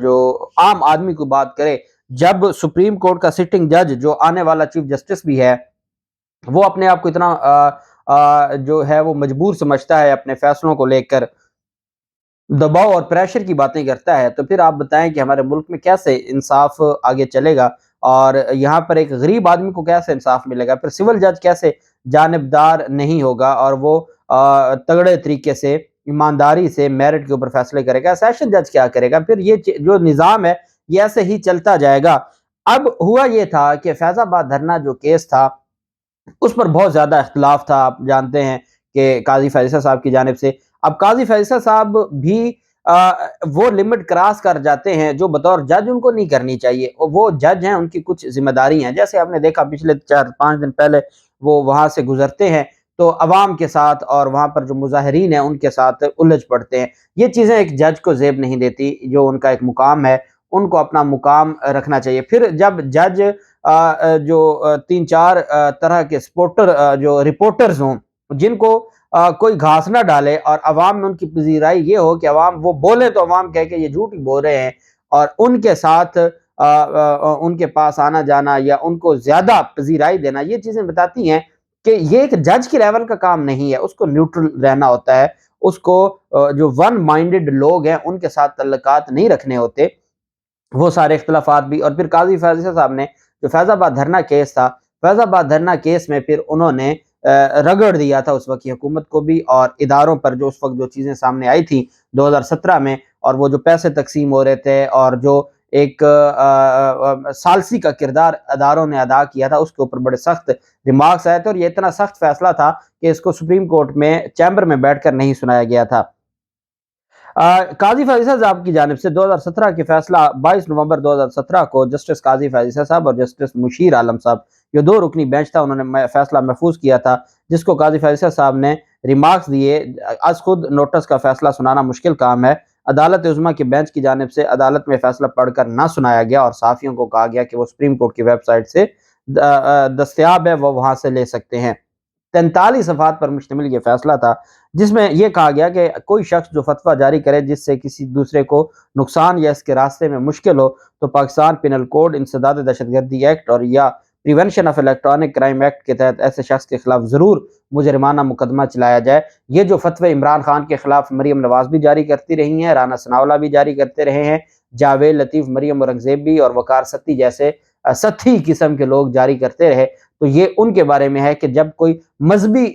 جو عام آدمی کو بات کرے، جب سپریم کورٹ کا سٹنگ جج جو آنے والا چیف جسٹس بھی ہے، وہ اپنے آپ کو اتنا جو ہے وہ مجبور سمجھتا ہے اپنے فیصلوں کو لے کر، دباؤ اور پریشر کی باتیں کرتا ہے، تو پھر آپ بتائیں کہ ہمارے ملک میں کیسے انصاف آگے چلے گا، اور یہاں پر ایک غریب آدمی کو کیسے انصاف ملے گا؟ پھر سول جج کیسے جانبدار نہیں ہوگا اور وہ تگڑے طریقے سے ایمانداری سے میرٹ کے اوپر فیصلے کرے گا؟ سیشن جج کیا کرے گا؟ پھر یہ جو نظام ہے یہ ایسے ہی چلتا جائے گا۔ اب ہوا یہ تھا کہ فیض آباد دھرنا جو کیس تھا اس پر بہت زیادہ اختلاف تھا، آپ جانتے ہیں کہ قاضی فیصل صاحب کی جانب سے، اب قاضی فیصل صاحب بھی وہ لمٹ کراس کر جاتے ہیں جو بطور جج ان کو نہیں کرنی چاہیے، وہ جج ہیں، ان کی کچھ ذمہ داری ہیں، جیسے آپ نے دیکھا پچھلے 4-5 دن پہلے وہ وہاں سے گزرتے ہیں تو عوام کے ساتھ اور وہاں پر جو مظاہرین ہیں ان کے ساتھ الجھ پڑتے ہیں۔ یہ چیزیں ایک جج کو زیب نہیں دیتی، جو ان کا ایک مقام ہے ان کو اپنا مقام رکھنا چاہیے۔ پھر جب جج جو 3-4 طرح کے سپورٹر جو رپورٹرز ہوں جن کو کوئی گھاس نہ ڈالے اور عوام میں ان کی پذیرائی یہ ہو کہ عوام وہ بولے تو عوام کہے کہ یہ جھوٹ ہی بول رہے ہیں، اور ان کے ساتھ ان کے پاس آنا جانا یا ان کو زیادہ پذیرائی دینا، یہ چیزیں بتاتی ہیں کہ یہ ایک جج کی لیول کا کام نہیں ہے، اس کو نیوٹرل رہنا ہوتا ہے، اس کو جو ون مائنڈڈ لوگ ہیں ان کے ساتھ تعلقات نہیں رکھنے ہوتے، وہ سارے اختلافات بھی۔ اور پھر قاضی فیصل صاحب نے جو فیض آباد دھرنا کیس تھا، فیض آباد دھرنا کیس میں پھر انہوں نے رگڑ دیا تھا اس وقت کی حکومت کو بھی اور اداروں پر، جو اس وقت جو چیزیں سامنے آئی تھیں 2017 میں، اور وہ جو پیسے تقسیم ہو رہے تھے اور جو ایک ثالثی کا کردار اداروں نے ادا کیا تھا، اس کے اوپر بڑے سخت ریمارکس آئے تھے، اور یہ اتنا سخت فیصلہ تھا کہ اس کو سپریم کورٹ میں چیمبر میں بیٹھ کر نہیں سنایا گیا تھا۔ قاضی فیصل صاحب کی جانب سے 2017 کے فیصلہ 22 نومبر 2017 کو جسٹس قاضی فیصل صاحب اور جسٹس مشیر عالم صاحب، یہ 2 رکنی بینچ تھا، انہوں نے فیصلہ محفوظ کیا تھا، جس کو قاضی فیصل صاحب نے ریمارکس دیے، از خود نوٹس کا فیصلہ سنانا مشکل کام ہے، عدالت عظمیٰ کے بینچ کی جانب سے عدالت میں فیصلہ پڑھ کر نہ سنایا گیا، اور صحافیوں کو کہا گیا کہ وہ سپریم کورٹ کی ویب سائٹ سے دستیاب ہے، وہ وہاں سے لے سکتے ہیں۔ 43 صفحات پر مشتمل یہ فیصلہ تھا، جس میں یہ کہا گیا کہ کوئی شخص جو فتویٰ جاری کرے جس سے کسی دوسرے کو نقصان یا اس کے راستے میں مشکل ہو، تو پاکستان پینل کوڈ، انسداد دہشت گردی ایکٹ اور یا prevention of electronic crime act کے تحت ایسے شخص کے خلاف ضرور مجرمانہ مقدمہ چلایا جائے۔ یہ جو فتوے عمران خان کے خلاف مریم نواز بھی جاری کرتی رہی ہیں، رانا ثناءاللہ بھی جاری کرتے رہے ہیں، جاوید لطیف، مریم اورنگزیب بھی، اور وقار ستی جیسے ستی قسم کے لوگ جاری کرتے رہے، تو یہ ان کے بارے میں ہے کہ جب کوئی مذہبی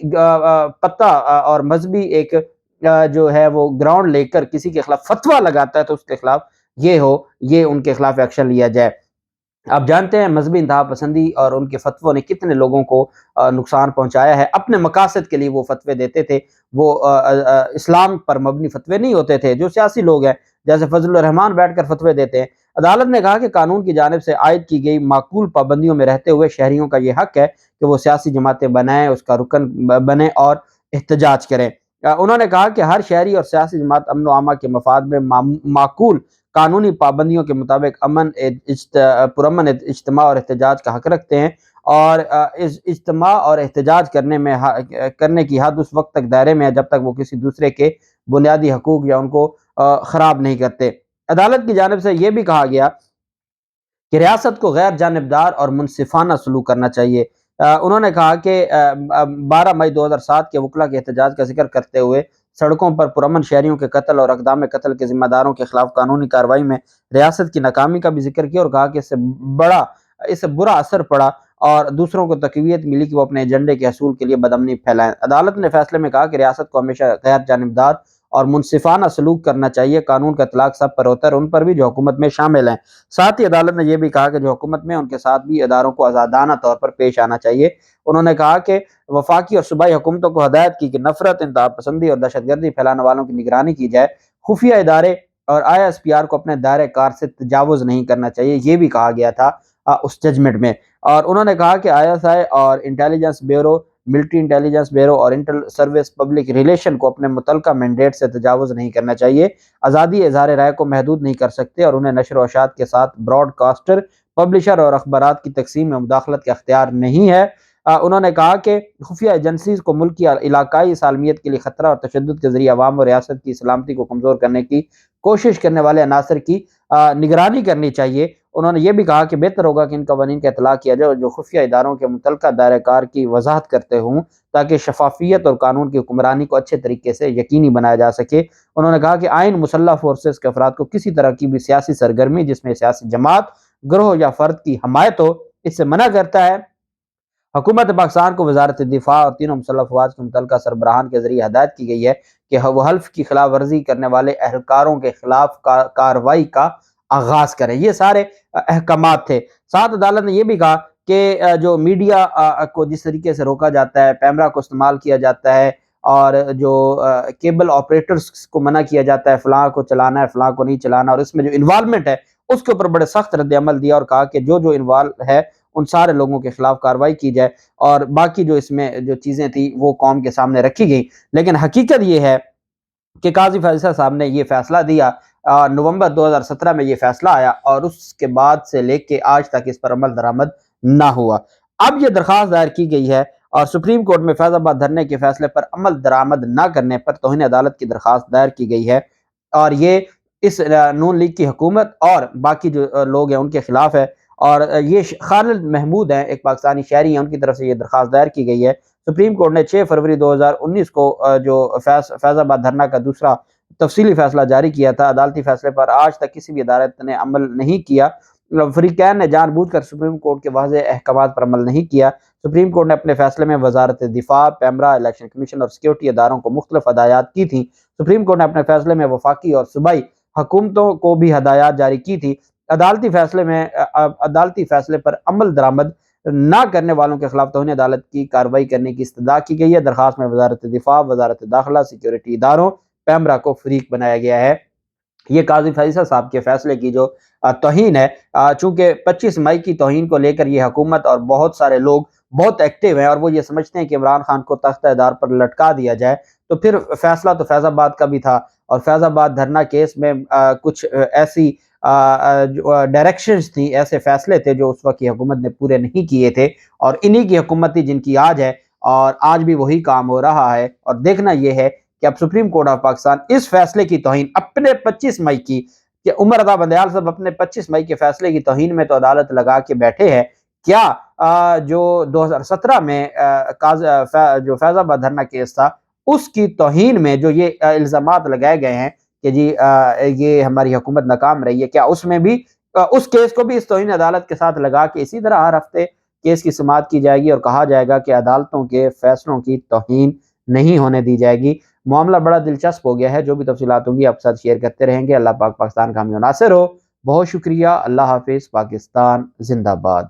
پتہ اور مذہبی ایک جو ہے وہ گراؤنڈ لے کر کسی کے خلاف فتویٰ لگاتا ہے تو اس کے خلاف یہ ان کے خلاف ایکشن لیا جائے۔ آپ جانتے ہیں مذہبی انتہا پسندی اور ان کے فتووں نے کتنے لوگوں کو نقصان پہنچایا ہے، اپنے مقاصد کے لیے وہ فتوے دیتے تھے، وہ اسلام پر مبنی فتوے نہیں ہوتے تھے۔ جو سیاسی لوگ ہیں جیسے فضل الرحمان بیٹھ کر فتوے دیتے ہیں، عدالت نے کہا کہ قانون کی جانب سے عائد کی گئی معقول پابندیوں میں رہتے ہوئے شہریوں کا یہ حق ہے کہ وہ سیاسی جماعتیں بنائیں، اس کا رکن بنیں اور احتجاج کریں۔ انہوں نے کہا کہ ہر شہری اور سیاسی جماعت امن و امان کے مفاد میں معقول قانونی پابندیوں کے مطابق پرامن اجتماع اور احتجاج کا حق رکھتے ہیں، اور اجتماع اور احتجاج کرنے کی حد اس وقت تک دائرے میں ہے جب تک وہ کسی دوسرے کے بنیادی حقوق یا ان کو خراب نہیں کرتے۔ عدالت کی جانب سے یہ بھی کہا گیا کہ ریاست کو غیر جانبدار اور منصفانہ سلوک کرنا چاہیے۔ انہوں نے کہا کہ 12 مئی 2007 کے وکلا کے احتجاج کا ذکر کرتے ہوئے سڑکوں پر پرامن شہریوں کے قتل اور اقدام قتل کے ذمہ داروں کے خلاف قانونی کارروائی میں ریاست کی ناکامی کا بھی ذکر کیا، اور کہا کہ اس سے برا اثر پڑا اور دوسروں کو تقویت ملی کہ وہ اپنے ایجنڈے کے حصول کے لیے بدامنی پھیلائیں۔ عدالت نے فیصلے میں کہا کہ ریاست کو ہمیشہ غیر جانبدار اور منصفانہ سلوک کرنا چاہیے، قانون کا اطلاق سب پر ہوتا ہے، اور ان پر بھی جو حکومت میں شامل ہیں۔ ساتھ ہی عدالت نے یہ بھی کہا کہ جو حکومت میں ان کے ساتھ بھی اداروں کو آزادانہ طور پر پیش آنا چاہیے۔ انہوں نے کہا کہ وفاقی اور صوبائی حکومتوں کو ہدایت کی کہ نفرت، انتہا پسندی اور دہشت گردی پھیلانے والوں کی نگرانی کی جائے، خفیہ ادارے اور ISPR کو اپنے دائرۂ کار سے تجاوز نہیں کرنا چاہیے، یہ بھی کہا گیا تھا اس ججمنٹ میں۔ اور انہوں نے کہا کہ ISI اور intelligence bureau, military intelligence bureau اور انٹر سروس پبلک ریلیشن کو اپنے متعلقہ مینڈیٹ سے تجاوز نہیں کرنا چاہیے، آزادی اظہار رائے کو محدود نہیں کر سکتے، اور انہیں نشر و اشاعت کے ساتھ براڈ کاسٹر، پبلشر اور اخبارات کی تقسیم میں مداخلت کا اختیار نہیں ہے۔ انہوں نے کہا کہ خفیہ ایجنسیز کو ملک کی علاقائی سالمیت کے لیے خطرہ اور تشدد کے ذریعے عوام و ریاست کی سلامتی کو کمزور کرنے کی کوشش کرنے والے عناصر کی نگرانی کرنی چاہیے۔ انہوں نے یہ بھی کہا کہ بہتر ہوگا کہ ان قوانین کا اطلاع کیا جائے جو خفیہ اداروں کے متعلقہ دائرہ کار کی وضاحت کرتے ہوں، تاکہ شفافیت اور قانون کی حکمرانی کو اچھے طریقے سے یقینی بنایا جا سکے۔ انہوں نے کہا کہ آئین مسلح فورسز کے افراد کو کسی طرح کی بھی سیاسی سرگرمی جس میں سیاسی جماعت، گروہ یا فرد کی حمایت ہو، اس سے منع کرتا ہے۔ حکومت پاکستان کو وزارت دفاع اور تینوں مسلح افواج کے متعلقہ سربراہان کے ذریعے ہدایت کی گئی ہے کہ وہ حلف کی خلاف ورزی کرنے والے اہلکاروں کے خلاف کارروائی کا آغاز کریں۔ یہ سارے احکامات تھے۔ ساتھ عدالت نے یہ بھی کہا کہ جو میڈیا کو جس طریقے سے روکا جاتا ہے، پیمرا کو استعمال کیا جاتا ہے، اور جو کیبل آپریٹرز کو منع کیا جاتا ہے فلاں کو چلانا ہے فلاں کو نہیں چلانا، اور اس میں جو انوالومنٹ ہے اس کے اوپر بڑے سخت رد عمل دیا اور کہا کہ جو انوالو ہے ان سارے لوگوں کے خلاف کارروائی کی جائے، اور باقی جو اس میں جو چیزیں تھیں وہ قوم کے سامنے رکھی گئی۔ لیکن حقیقت یہ ہے کہ قاضی فیصل صاحب نے یہ فیصلہ دیا، نومبر 2017 میں یہ فیصلہ آیا، اور اس کے بعد سے لے کے آج تک اس پر عمل درآمد نہ ہوا۔ اب یہ درخواست دائر کی گئی ہے اور سپریم کورٹ میں فیض آباد دھرنے کے فیصلے پر عمل درآمد نہ کرنے پر توہین عدالت کی درخواست دائر کی گئی ہے، اور یہ اس نون لیگ کی حکومت اور باقی جو لوگ ہیں ان کے خلاف ہے۔ اور یہ خالد محمود ہیں، ایک پاکستانی شہری ہیں، ان کی طرف سے یہ درخواست دائر کی گئی ہے۔ سپریم کورٹ نے 6 فروری 2019 کو جو فیض آباد دھرنا کا دوسرا تفصیلی فیصلہ جاری کیا تھا۔ عدالتی فیصلے پر آج تک کسی بھی عدالت نے عمل نہیں کیا۔ فریقین نے جان بوجھ کر سپریم کورٹ کے واضح احکامات پر عمل نہیں کیا۔ سپریم کورٹ نے اپنے فیصلے میں وزارت دفاع، پیمرا، الیکشن کمیشن اور سیکیورٹی اداروں کو مختلف ہدایات کی تھیں۔ سپریم کورٹ نے اپنے فیصلے میں وفاقی اور صوبائی حکومتوں کو بھی ہدایات جاری کی تھی۔ عدالتی فیصلے پر عمل درآمد نہ کرنے والوں کے خلاف توہین عدالت کی کارروائی کرنے کی استدعا کی گئی ہے۔ درخواست میں وزارت دفاع، وزارت داخلہ، سیکیورٹی اداروں، پیمرا کو فریق بنایا گیا ہے۔ یہ قاضی فیصل صاحب کے فیصلے کی جو توہین ہے، چونکہ 25 مئی کی توہین کو لے کر یہ حکومت اور بہت سارے لوگ بہت ایکٹیو ہیں، اور وہ یہ سمجھتے ہیں کہ عمران خان کو تختہ دار پر لٹکا دیا جائے، تو پھر فیصلہ تو فیض آباد کا بھی تھا، اور فیض آباد دھرنا کیس میں کچھ ایسی ڈائریکشنز تھیں، ایسے فیصلے تھے جو اس وقت کی حکومت نے پورے نہیں کیے تھے، اور انہی کی حکومت تھی جن کی آج ہے، اور آج بھی وہی کام ہو رہا ہے۔ اور دیکھنا یہ ہے کہ اب سپریم کورٹ آف پاکستان اس فیصلے کی توہین اپنے 25 مئی کی، کہ عمر رضا بندیال صاحب اپنے 25 مئی کے فیصلے کی توہین میں تو عدالت لگا کے بیٹھے ہیں، کیا جو 2017 میں جو فیض آباد دھرنا کیس تھا اس کی توہین میں جو یہ الزامات لگائے گئے ہیں کہ جی یہ ہماری حکومت ناکام رہی ہے، کیا اس میں بھی اس کیس کو بھی اس توہین عدالت کے ساتھ لگا کے اسی طرح ہر ہفتے کیس کی سماعت کی جائے گی اور کہا جائے گا کہ عدالتوں کے فیصلوں کی توہین نہیں ہونے دی جائے گی؟ معاملہ بڑا دلچسپ ہو گیا ہے۔ جو بھی تفصیلات ہوں گی آپ ساتھ شیئر کرتے رہیں گے۔ اللہ پاک پاکستان کا حامی و ناصر ہو۔ بہت شکریہ۔ اللہ حافظ۔ پاکستان زندہ باد۔